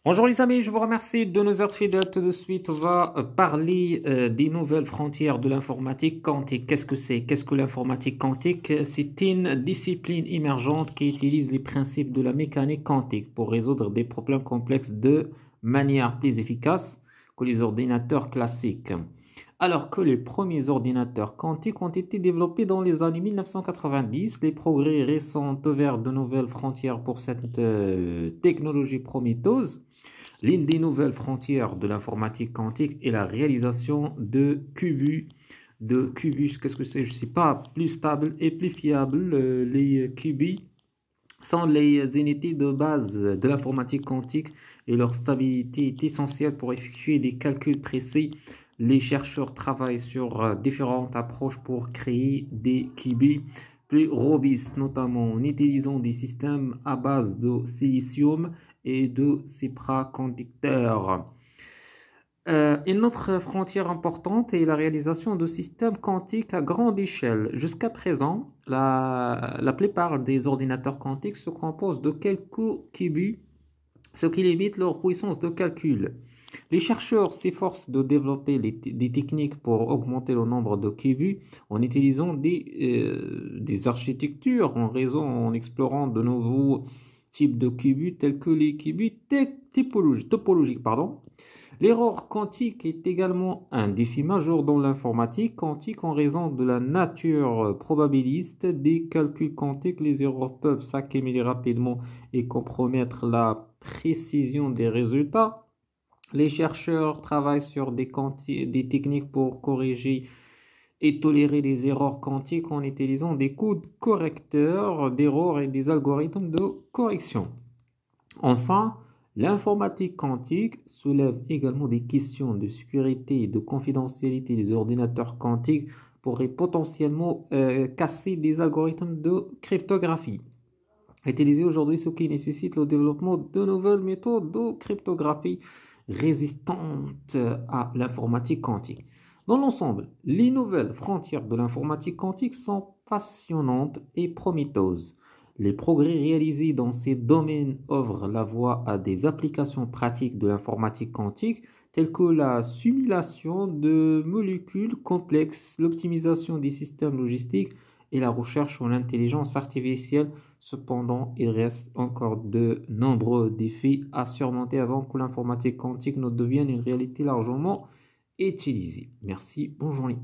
Bonjour les amis, je vous remercie de nous être fidèles. Tout de suite, on va parler des nouvelles frontières de l'informatique quantique. Qu'est-ce que c'est? Qu'est-ce que l'informatique quantique? C'est une discipline émergente qui utilise les principes de la mécanique quantique pour résoudre des problèmes complexes de manière plus efficace que les ordinateurs classiques. Alors que les premiers ordinateurs quantiques ont été développés dans les années 1990, les progrès récents ont ouvert de nouvelles frontières pour cette technologie prometteuse. L'une des nouvelles frontières de l'informatique quantique est la réalisation de qubits. Qu'est-ce que c'est? Je ne sais pas, plus stable et plus fiable. Les qubits sont les unités de base de l'informatique quantique et leur stabilité est essentielle pour effectuer des calculs précis. Les chercheurs travaillent sur différentes approches pour créer des qubits plus robustes, notamment en utilisant des systèmes à base de silicium et de supraconducteurs. Une autre frontière importante est la réalisation de systèmes quantiques à grande échelle. Jusqu'à présent, la plupart des ordinateurs quantiques se composent de quelques qubits, ce qui limite leur puissance de calcul. Les chercheurs s'efforcent de développer des techniques pour augmenter le nombre de qubits en utilisant des architectures en réseau, en explorant de nouveaux types de qubits tels que les qubits topologiques. L'erreur quantique est également un défi majeur dans l'informatique quantique en raison de la nature probabiliste des calculs quantiques. Les erreurs peuvent s'accumuler rapidement et compromettre la précision des résultats. Les chercheurs travaillent sur des techniques pour corriger et tolérer les erreurs quantiques en utilisant des codes correcteurs d'erreurs et des algorithmes de correction. Enfin, l'informatique quantique soulève également des questions de sécurité et de confidentialité. Les ordinateurs quantiques pourraient potentiellement casser des algorithmes de cryptographie utilisés aujourd'hui, ce qui nécessite le développement de nouvelles méthodes de cryptographie résistantes à l'informatique quantique. Dans l'ensemble, les nouvelles frontières de l'informatique quantique sont passionnantes et prometteuses. Les progrès réalisés dans ces domaines ouvrent la voie à des applications pratiques de l'informatique quantique telles que la simulation de molécules complexes, l'optimisation des systèmes logistiques et la recherche en intelligence artificielle. Cependant, il reste encore de nombreux défis à surmonter avant que l'informatique quantique ne devienne une réalité largement utilisée. Merci, bonne journée.